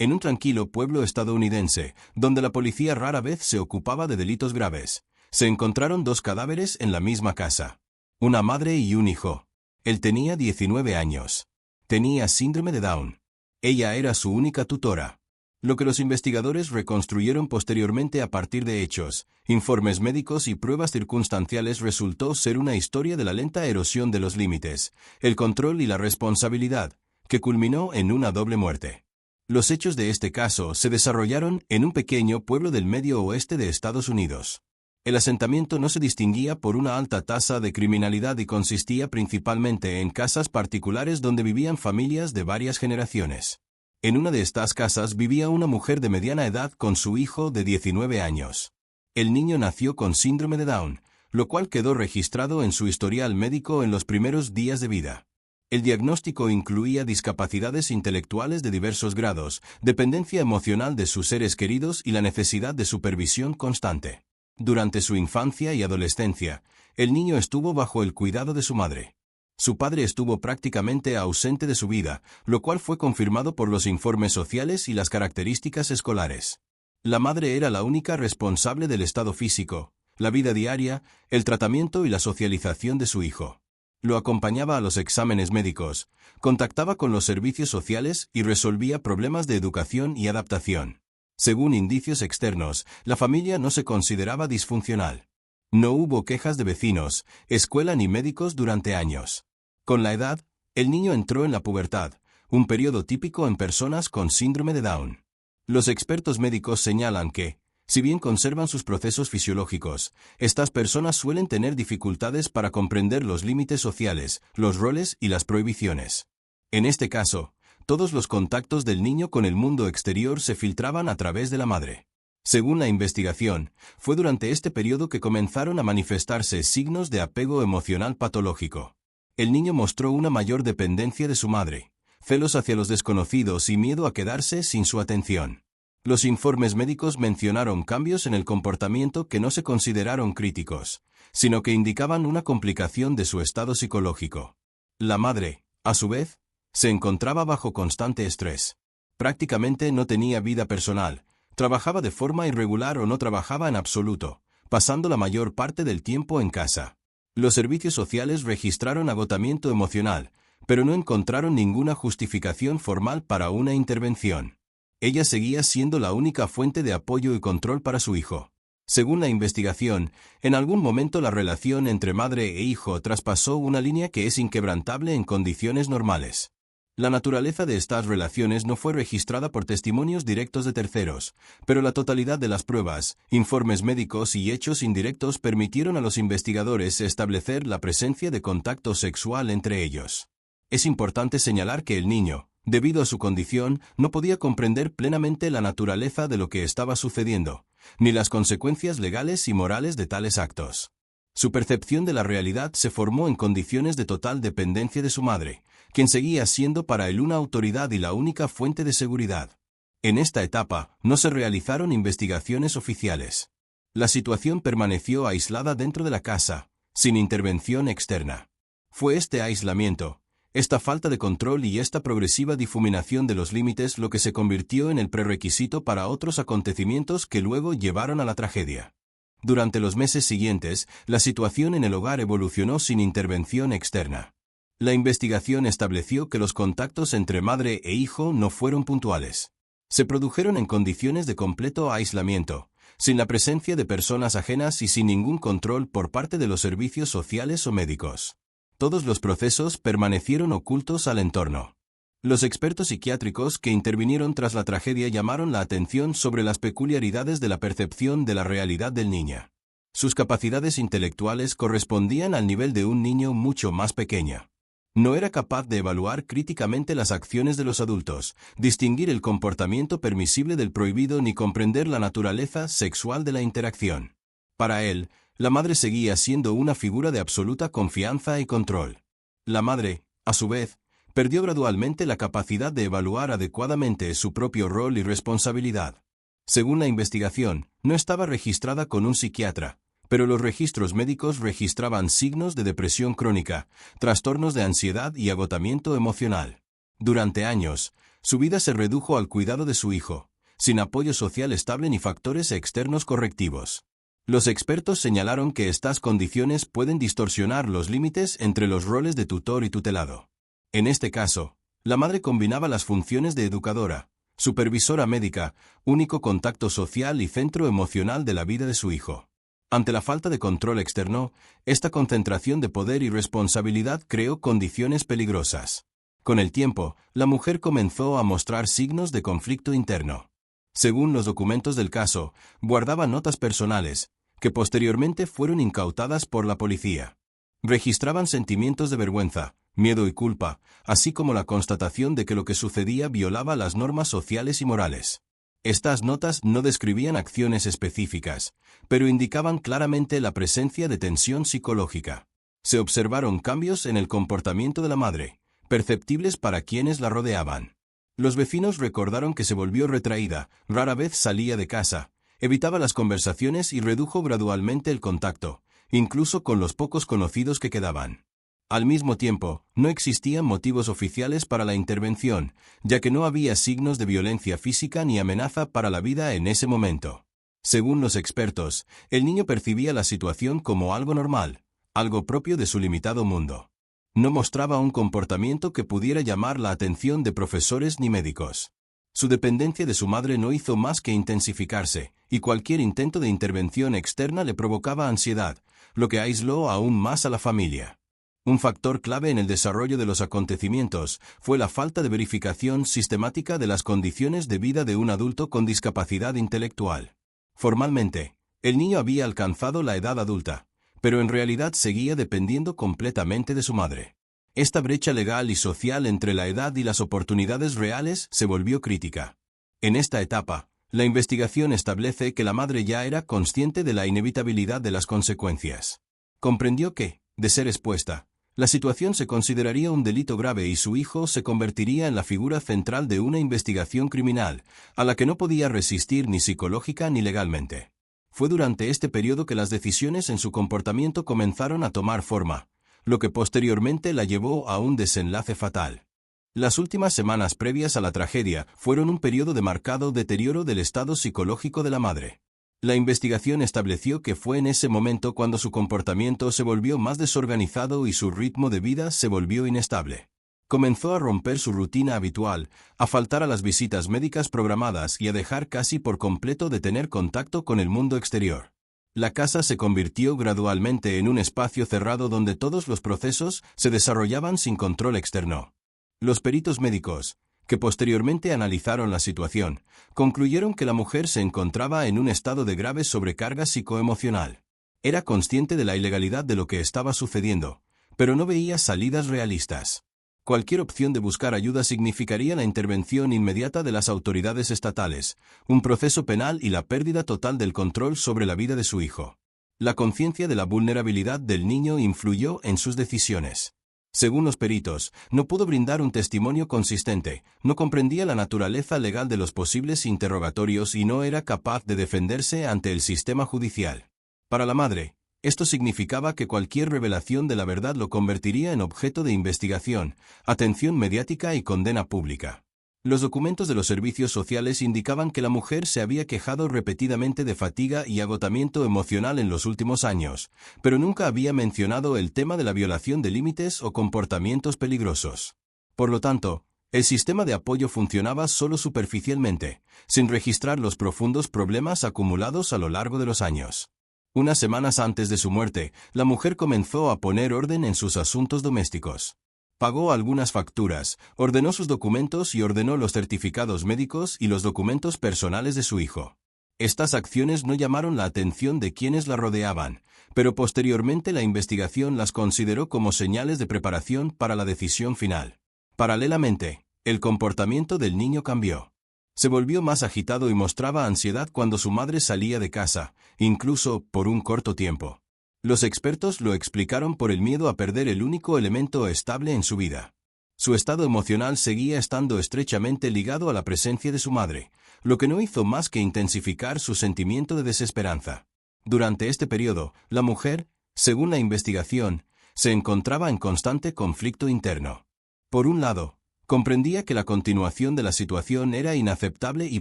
en un tranquilo pueblo estadounidense, donde la policía rara vez se ocupaba de delitos graves, se encontraron dos cadáveres en la misma casa. Una madre y un hijo. Él tenía 19 años. Tenía síndrome de Down. Ella era su única tutora. Lo que los investigadores reconstruyeron posteriormente a partir de hechos, informes médicos y pruebas circunstanciales resultó ser una historia de la lenta erosión de los límites, el control y la responsabilidad, que culminó en una doble muerte. Los hechos de este caso se desarrollaron en un pequeño pueblo del medio oeste de Estados Unidos. El asentamiento no se distinguía por una alta tasa de criminalidad y consistía principalmente en casas particulares donde vivían familias de varias generaciones. En una de estas casas vivía una mujer de mediana edad con su hijo de 19 años. El niño nació con síndrome de Down, lo cual quedó registrado en su historial médico en los primeros días de vida. El diagnóstico incluía discapacidades intelectuales de diversos grados, dependencia emocional de sus seres queridos y la necesidad de supervisión constante. Durante su infancia y adolescencia, el niño estuvo bajo el cuidado de su madre. Su padre estuvo prácticamente ausente de su vida, lo cual fue confirmado por los informes sociales y las características escolares. La madre era la única responsable del estado físico, la vida diaria, el tratamiento y la socialización de su hijo. Lo acompañaba a los exámenes médicos, contactaba con los servicios sociales y resolvía problemas de educación y adaptación. Según indicios externos, la familia no se consideraba disfuncional. No hubo quejas de vecinos, escuela ni médicos durante años. Con la edad, el niño entró en la pubertad, un periodo típico en personas con síndrome de Down. Los expertos médicos señalan que, si bien conservan sus procesos fisiológicos, estas personas suelen tener dificultades para comprender los límites sociales, los roles y las prohibiciones. En este caso, todos los contactos del niño con el mundo exterior se filtraban a través de la madre. Según la investigación, fue durante este periodo que comenzaron a manifestarse signos de apego emocional patológico. El niño mostró una mayor dependencia de su madre, celos hacia los desconocidos y miedo a quedarse sin su atención. Los informes médicos mencionaron cambios en el comportamiento que no se consideraron críticos, sino que indicaban una complicación de su estado psicológico. La madre, a su vez, se encontraba bajo constante estrés. Prácticamente no tenía vida personal, trabajaba de forma irregular o no trabajaba en absoluto, pasando la mayor parte del tiempo en casa. Los servicios sociales registraron agotamiento emocional, pero no encontraron ninguna justificación formal para una intervención. Ella seguía siendo la única fuente de apoyo y control para su hijo. Según la investigación, en algún momento la relación entre madre e hijo traspasó una línea que es inquebrantable en condiciones normales. La naturaleza de estas relaciones no fue registrada por testimonios directos de terceros, pero la totalidad de las pruebas, informes médicos y hechos indirectos permitieron a los investigadores establecer la presencia de contacto sexual entre ellos. Es importante señalar que el niño, debido a su condición, no podía comprender plenamente la naturaleza de lo que estaba sucediendo, ni las consecuencias legales y morales de tales actos. Su percepción de la realidad se formó en condiciones de total dependencia de su madre, quien seguía siendo para él una autoridad y la única fuente de seguridad. En esta etapa, no se realizaron investigaciones oficiales. La situación permaneció aislada dentro de la casa, sin intervención externa. Fue este aislamiento, esta falta de control y esta progresiva difuminación de los límites lo que se convirtió en el prerequisito para otros acontecimientos que luego llevaron a la tragedia. Durante los meses siguientes, la situación en el hogar evolucionó sin intervención externa. La investigación estableció que los contactos entre madre e hijo no fueron puntuales. Se produjeron en condiciones de completo aislamiento, sin la presencia de personas ajenas y sin ningún control por parte de los servicios sociales o médicos. Todos los procesos permanecieron ocultos al entorno. Los expertos psiquiátricos que intervinieron tras la tragedia llamaron la atención sobre las peculiaridades de la percepción de la realidad del niño. Sus capacidades intelectuales correspondían al nivel de un niño mucho más pequeño. No era capaz de evaluar críticamente las acciones de los adultos, distinguir el comportamiento permisible del prohibido ni comprender la naturaleza sexual de la interacción. Para él, la madre seguía siendo una figura de absoluta confianza y control. La madre, a su vez, perdió gradualmente la capacidad de evaluar adecuadamente su propio rol y responsabilidad. Según la investigación, no estaba registrada con un psiquiatra, pero los registros médicos registraban signos de depresión crónica, trastornos de ansiedad y agotamiento emocional. Durante años, su vida se redujo al cuidado de su hijo, sin apoyo social estable ni factores externos correctivos. Los expertos señalaron que estas condiciones pueden distorsionar los límites entre los roles de tutor y tutelado. En este caso, la madre combinaba las funciones de educadora, supervisora médica, único contacto social y centro emocional de la vida de su hijo. Ante la falta de control externo, esta concentración de poder y responsabilidad creó condiciones peligrosas. Con el tiempo, la mujer comenzó a mostrar signos de conflicto interno. Según los documentos del caso, guardaba notas personales, que posteriormente fueron incautadas por la policía. Registraban sentimientos de vergüenza, miedo y culpa, así como la constatación de que lo que sucedía violaba las normas sociales y morales. Estas notas no describían acciones específicas, pero indicaban claramente la presencia de tensión psicológica. Se observaron cambios en el comportamiento de la madre, perceptibles para quienes la rodeaban. Los vecinos recordaron que se volvió retraída, rara vez salía de casa, evitaba las conversaciones y redujo gradualmente el contacto, incluso con los pocos conocidos que quedaban. Al mismo tiempo, no existían motivos oficiales para la intervención, ya que no había signos de violencia física ni amenaza para la vida en ese momento. Según los expertos, el niño percibía la situación como algo normal, algo propio de su limitado mundo. No mostraba un comportamiento que pudiera llamar la atención de profesores ni médicos. Su dependencia de su madre no hizo más que intensificarse, y cualquier intento de intervención externa le provocaba ansiedad, lo que aisló aún más a la familia. Un factor clave en el desarrollo de los acontecimientos fue la falta de verificación sistemática de las condiciones de vida de un adulto con discapacidad intelectual. Formalmente, el niño había alcanzado la edad adulta, pero en realidad seguía dependiendo completamente de su madre. Esta brecha legal y social entre la edad y las oportunidades reales se volvió crítica. En esta etapa, la investigación establece que la madre ya era consciente de la inevitabilidad de las consecuencias. Comprendió que, de ser expuesta, la situación se consideraría un delito grave y su hijo se convertiría en la figura central de una investigación criminal, a la que no podía resistir ni psicológica ni legalmente. Fue durante este periodo que las decisiones en su comportamiento comenzaron a tomar forma, lo que posteriormente la llevó a un desenlace fatal. Las últimas semanas previas a la tragedia fueron un periodo de marcado deterioro del estado psicológico de la madre. La investigación estableció que fue en ese momento cuando su comportamiento se volvió más desorganizado y su ritmo de vida se volvió inestable. Comenzó a romper su rutina habitual, a faltar a las visitas médicas programadas y a dejar casi por completo de tener contacto con el mundo exterior. La casa se convirtió gradualmente en un espacio cerrado donde todos los procesos se desarrollaban sin control externo. Los peritos médicos, que posteriormente analizaron la situación, concluyeron que la mujer se encontraba en un estado de grave sobrecarga psicoemocional. Era consciente de la ilegalidad de lo que estaba sucediendo, pero no veía salidas realistas. Cualquier opción de buscar ayuda significaría la intervención inmediata de las autoridades estatales, un proceso penal y la pérdida total del control sobre la vida de su hijo. La conciencia de la vulnerabilidad del niño influyó en sus decisiones. Según los peritos, no pudo brindar un testimonio consistente, no comprendía la naturaleza legal de los posibles interrogatorios y no era capaz de defenderse ante el sistema judicial. Para la madre, esto significaba que cualquier revelación de la verdad lo convertiría en objeto de investigación, atención mediática y condena pública. Los documentos de los servicios sociales indicaban que la mujer se había quejado repetidamente de fatiga y agotamiento emocional en los últimos años, pero nunca había mencionado el tema de la violación de límites o comportamientos peligrosos. Por lo tanto, el sistema de apoyo funcionaba solo superficialmente, sin registrar los profundos problemas acumulados a lo largo de los años. Unas semanas antes de su muerte, la mujer comenzó a poner orden en sus asuntos domésticos. Pagó algunas facturas, ordenó sus documentos y ordenó los certificados médicos y los documentos personales de su hijo. Estas acciones no llamaron la atención de quienes la rodeaban, pero posteriormente la investigación las consideró como señales de preparación para la decisión final. Paralelamente, el comportamiento del niño cambió. Se volvió más agitado y mostraba ansiedad cuando su madre salía de casa, incluso por un corto tiempo. Los expertos lo explicaron por el miedo a perder el único elemento estable en su vida. Su estado emocional seguía estando estrechamente ligado a la presencia de su madre, lo que no hizo más que intensificar su sentimiento de desesperanza. Durante este periodo, la mujer, según la investigación, se encontraba en constante conflicto interno. Por un lado, Comprendía que la continuación de la situación era inaceptable y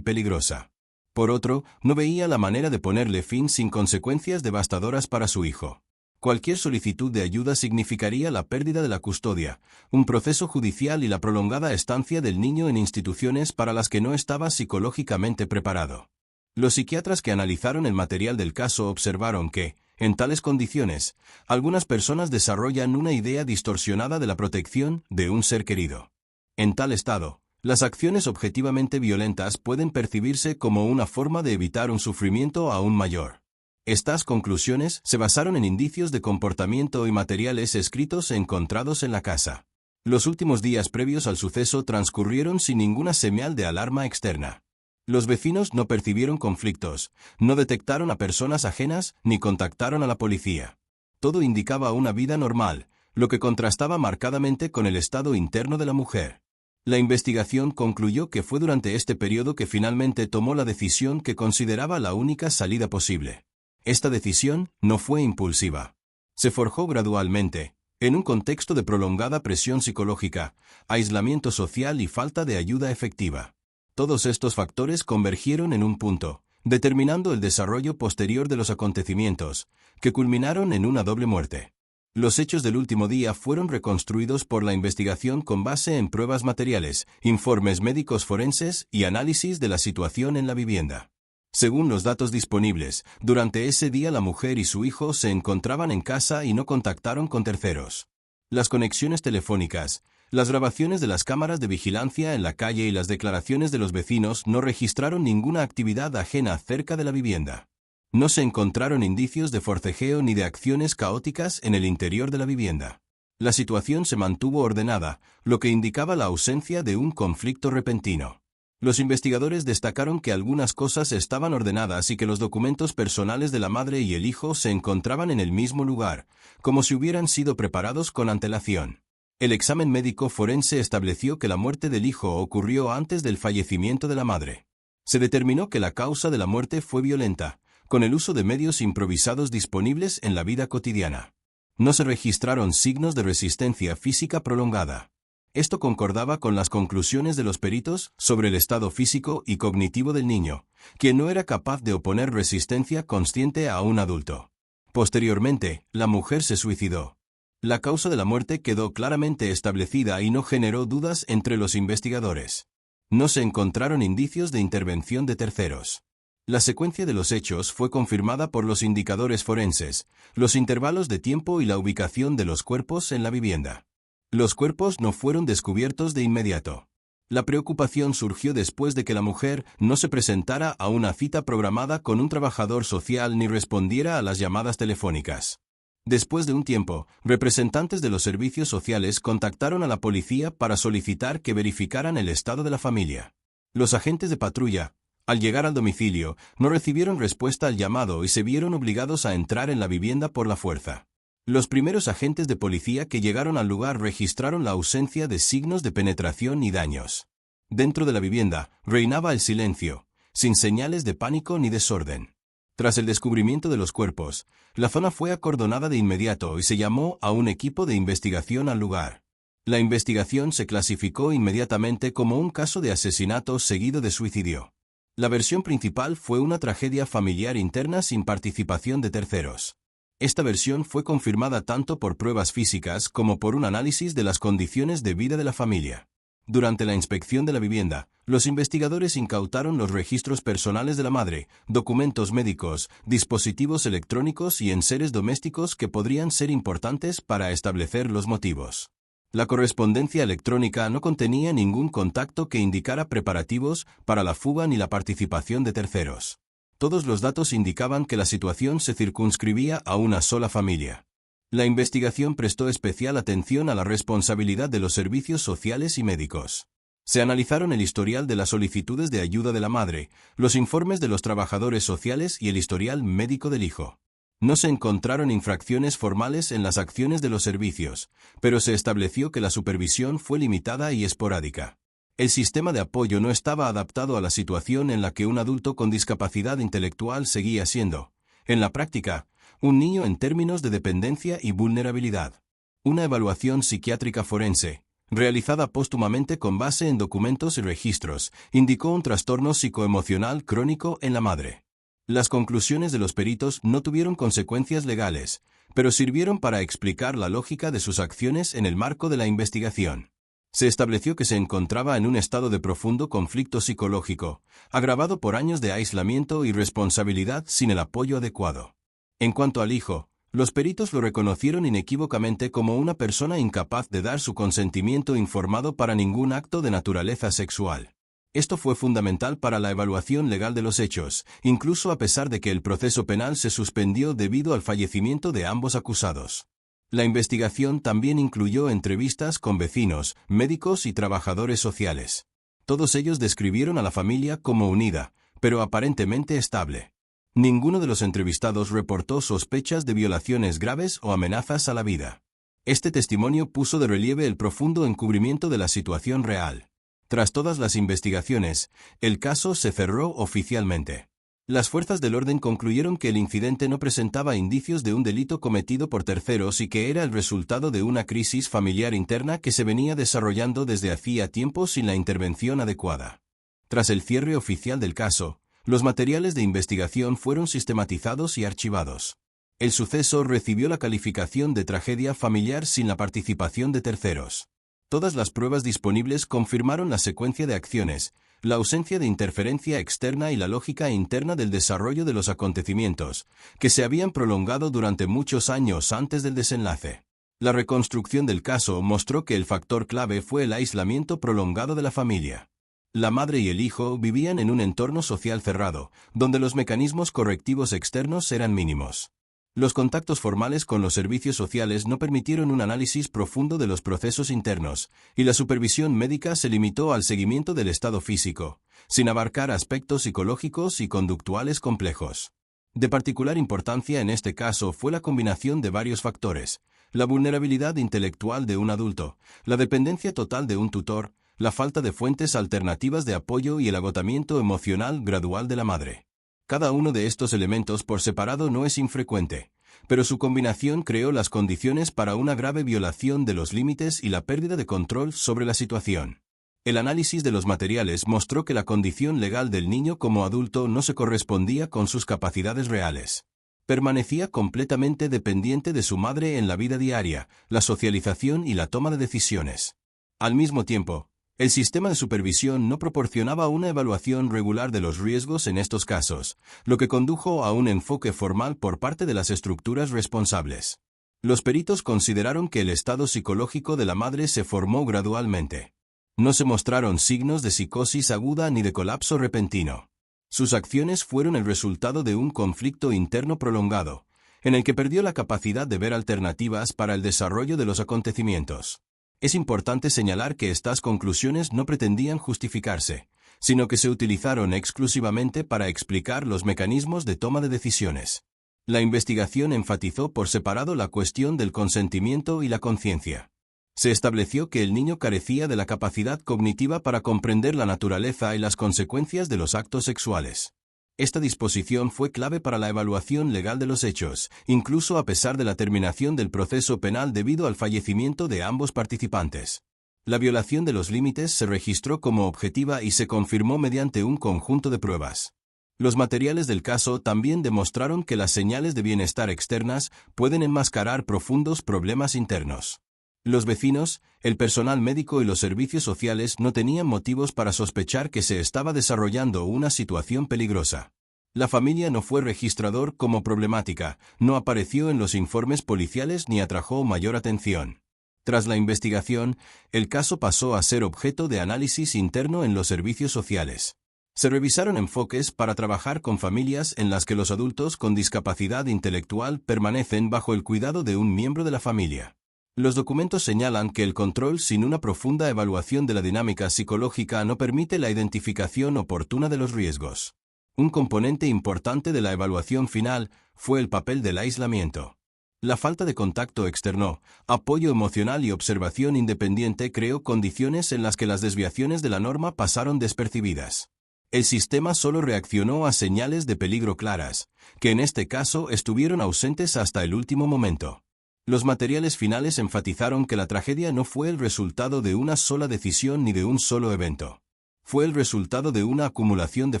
peligrosa. Por otro, no veía la manera de ponerle fin sin consecuencias devastadoras para su hijo. Cualquier solicitud de ayuda significaría la pérdida de la custodia, un proceso judicial y la prolongada estancia del niño en instituciones para las que no estaba psicológicamente preparado. Los psiquiatras que analizaron el material del caso observaron que, en tales condiciones, algunas personas desarrollan una idea distorsionada de la protección de un ser querido. En tal estado, las acciones objetivamente violentas pueden percibirse como una forma de evitar un sufrimiento aún mayor. Estas conclusiones se basaron en indicios de comportamiento y materiales escritos encontrados en la casa. Los últimos días previos al suceso transcurrieron sin ninguna señal de alarma externa. Los vecinos no percibieron conflictos, no detectaron a personas ajenas ni contactaron a la policía. Todo indicaba una vida normal, lo que contrastaba marcadamente con el estado interno de la mujer. La investigación concluyó que fue durante este periodo que finalmente tomó la decisión que consideraba la única salida posible. Esta decisión no fue impulsiva. Se forjó gradualmente, en un contexto de prolongada presión psicológica, aislamiento social y falta de ayuda efectiva. Todos estos factores convergieron en un punto, determinando el desarrollo posterior de los acontecimientos, que culminaron en una doble muerte. Los hechos del último día fueron reconstruidos por la investigación con base en pruebas materiales, informes médicos forenses y análisis de la situación en la vivienda. Según los datos disponibles, durante ese día la mujer y su hijo se encontraban en casa y no contactaron con terceros. Las conexiones telefónicas, las grabaciones de las cámaras de vigilancia en la calle y las declaraciones de los vecinos no registraron ninguna actividad ajena cerca de la vivienda. No se encontraron indicios de forcejeo ni de acciones caóticas en el interior de la vivienda. La situación se mantuvo ordenada, lo que indicaba la ausencia de un conflicto repentino. Los investigadores destacaron que algunas cosas estaban ordenadas y que los documentos personales de la madre y el hijo se encontraban en el mismo lugar, como si hubieran sido preparados con antelación. El examen médico forense estableció que la muerte del hijo ocurrió antes del fallecimiento de la madre. Se determinó que la causa de la muerte fue violenta, con el uso de medios improvisados disponibles en la vida cotidiana. No se registraron signos de resistencia física prolongada. Esto concordaba con las conclusiones de los peritos sobre el estado físico y cognitivo del niño, quien no era capaz de oponer resistencia consciente a un adulto. Posteriormente, la mujer se suicidó. La causa de la muerte quedó claramente establecida y no generó dudas entre los investigadores. No se encontraron indicios de intervención de terceros. La secuencia de los hechos fue confirmada por los indicadores forenses, los intervalos de tiempo y la ubicación de los cuerpos en la vivienda. Los cuerpos no fueron descubiertos de inmediato. La preocupación surgió después de que la mujer no se presentara a una cita programada con un trabajador social ni respondiera a las llamadas telefónicas. Después de un tiempo, representantes de los servicios sociales contactaron a la policía para solicitar que verificaran el estado de la familia. Los agentes de patrulla, al llegar al domicilio, no recibieron respuesta al llamado y se vieron obligados a entrar en la vivienda por la fuerza. Los primeros agentes de policía que llegaron al lugar registraron la ausencia de signos de penetración y daños. Dentro de la vivienda, reinaba el silencio, sin señales de pánico ni desorden. Tras el descubrimiento de los cuerpos, la zona fue acordonada de inmediato y se llamó a un equipo de investigación al lugar. La investigación se clasificó inmediatamente como un caso de asesinato seguido de suicidio. La versión principal fue una tragedia familiar interna sin participación de terceros. Esta versión fue confirmada tanto por pruebas físicas como por un análisis de las condiciones de vida de la familia. Durante la inspección de la vivienda, los investigadores incautaron los registros personales de la madre, documentos médicos, dispositivos electrónicos y enseres domésticos que podrían ser importantes para establecer los motivos. La correspondencia electrónica no contenía ningún contacto que indicara preparativos para la fuga ni la participación de terceros. Todos los datos indicaban que la situación se circunscribía a una sola familia. La investigación prestó especial atención a la responsabilidad de los servicios sociales y médicos. Se analizaron el historial de las solicitudes de ayuda de la madre, los informes de los trabajadores sociales y el historial médico del hijo. No se encontraron infracciones formales en las acciones de los servicios, pero se estableció que la supervisión fue limitada y esporádica. El sistema de apoyo no estaba adaptado a la situación en la que un adulto con discapacidad intelectual seguía siendo, en la práctica, un niño en términos de dependencia y vulnerabilidad. Una evaluación psiquiátrica forense, realizada póstumamente con base en documentos y registros, indicó un trastorno psicoemocional crónico en la madre. Las conclusiones de los peritos no tuvieron consecuencias legales, pero sirvieron para explicar la lógica de sus acciones en el marco de la investigación. Se estableció que se encontraba en un estado de profundo conflicto psicológico, agravado por años de aislamiento y responsabilidad sin el apoyo adecuado. En cuanto al hijo, los peritos lo reconocieron inequívocamente como una persona incapaz de dar su consentimiento informado para ningún acto de naturaleza sexual. Esto fue fundamental para la evaluación legal de los hechos, incluso a pesar de que el proceso penal se suspendió debido al fallecimiento de ambos acusados. La investigación también incluyó entrevistas con vecinos, médicos y trabajadores sociales. Todos ellos describieron a la familia como unida, pero aparentemente estable. Ninguno de los entrevistados reportó sospechas de violaciones graves o amenazas a la vida. Este testimonio puso de relieve el profundo encubrimiento de la situación real. Tras todas las investigaciones, el caso se cerró oficialmente. Las fuerzas del orden concluyeron que el incidente no presentaba indicios de un delito cometido por terceros y que era el resultado de una crisis familiar interna que se venía desarrollando desde hacía tiempo sin la intervención adecuada. Tras el cierre oficial del caso, los materiales de investigación fueron sistematizados y archivados. El suceso recibió la calificación de tragedia familiar sin la participación de terceros. Todas las pruebas disponibles confirmaron la secuencia de acciones, la ausencia de interferencia externa y la lógica interna del desarrollo de los acontecimientos, que se habían prolongado durante muchos años antes del desenlace. La reconstrucción del caso mostró que el factor clave fue el aislamiento prolongado de la familia. La madre y el hijo vivían en un entorno social cerrado, donde los mecanismos correctivos externos eran mínimos. Los contactos formales con los servicios sociales no permitieron un análisis profundo de los procesos internos, y la supervisión médica se limitó al seguimiento del estado físico, sin abarcar aspectos psicológicos y conductuales complejos. De particular importancia en este caso fue la combinación de varios factores: la vulnerabilidad intelectual de un adulto, la dependencia total de un tutor, la falta de fuentes alternativas de apoyo y el agotamiento emocional gradual de la madre. Cada uno de estos elementos por separado no es infrecuente, pero su combinación creó las condiciones para una grave violación de los límites y la pérdida de control sobre la situación. El análisis de los materiales mostró que la condición legal del niño como adulto no se correspondía con sus capacidades reales. Permanecía completamente dependiente de su madre en la vida diaria, la socialización y la toma de decisiones. Al mismo tiempo, el sistema de supervisión no proporcionaba una evaluación regular de los riesgos en estos casos, lo que condujo a un enfoque formal por parte de las estructuras responsables. Los peritos consideraron que el estado psicológico de la madre se formó gradualmente. No se mostraron signos de psicosis aguda ni de colapso repentino. Sus acciones fueron el resultado de un conflicto interno prolongado, en el que perdió la capacidad de ver alternativas para el desarrollo de los acontecimientos. Es importante señalar que estas conclusiones no pretendían justificarse, sino que se utilizaron exclusivamente para explicar los mecanismos de toma de decisiones. La investigación enfatizó por separado la cuestión del consentimiento y la conciencia. Se estableció que el niño carecía de la capacidad cognitiva para comprender la naturaleza y las consecuencias de los actos sexuales. Esta disposición fue clave para la evaluación legal de los hechos, incluso a pesar de la terminación del proceso penal debido al fallecimiento de ambos participantes. La violación de los límites se registró como objetiva y se confirmó mediante un conjunto de pruebas. Los materiales del caso también demostraron que las señales de bienestar externas pueden enmascarar profundos problemas internos. Los vecinos, el personal médico y los servicios sociales no tenían motivos para sospechar que se estaba desarrollando una situación peligrosa. La familia no fue registrador como problemática, no apareció en los informes policiales ni atrajo mayor atención. Tras la investigación, el caso pasó a ser objeto de análisis interno en los servicios sociales. Se revisaron enfoques para trabajar con familias en las que los adultos con discapacidad intelectual permanecen bajo el cuidado de un miembro de la familia. Los documentos señalan que el control sin una profunda evaluación de la dinámica psicológica no permite la identificación oportuna de los riesgos. Un componente importante de la evaluación final fue el papel del aislamiento. La falta de contacto externo, apoyo emocional y observación independiente creó condiciones en las que las desviaciones de la norma pasaron despercibidas. El sistema solo reaccionó a señales de peligro claras, que en este caso estuvieron ausentes hasta el último momento. Los materiales finales enfatizaron que la tragedia no fue el resultado de una sola decisión ni de un solo evento. Fue el resultado de una acumulación de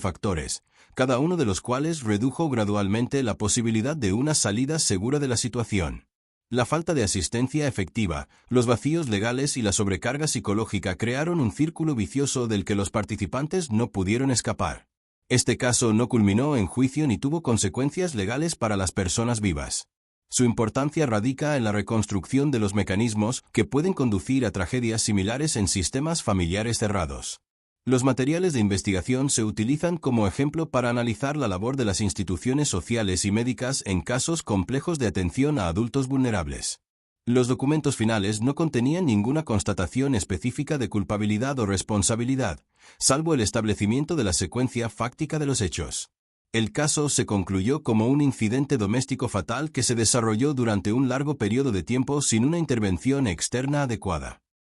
factores, cada uno de los cuales redujo gradualmente la posibilidad de una salida segura de la situación. La falta de asistencia efectiva, los vacíos legales y la sobrecarga psicológica crearon un círculo vicioso del que los participantes no pudieron escapar. Este caso no culminó en juicio ni tuvo consecuencias legales para las personas vivas. Su importancia radica en la reconstrucción de los mecanismos que pueden conducir a tragedias similares en sistemas familiares cerrados. Los materiales de investigación se utilizan como ejemplo para analizar la labor de las instituciones sociales y médicas en casos complejos de atención a adultos vulnerables. Los documentos finales no contenían ninguna constatación específica de culpabilidad o responsabilidad, salvo el establecimiento de la secuencia fáctica de los hechos. El caso se concluyó como un incidente doméstico fatal que se desarrolló durante un largo periodo de tiempo sin una intervención externa adecuada.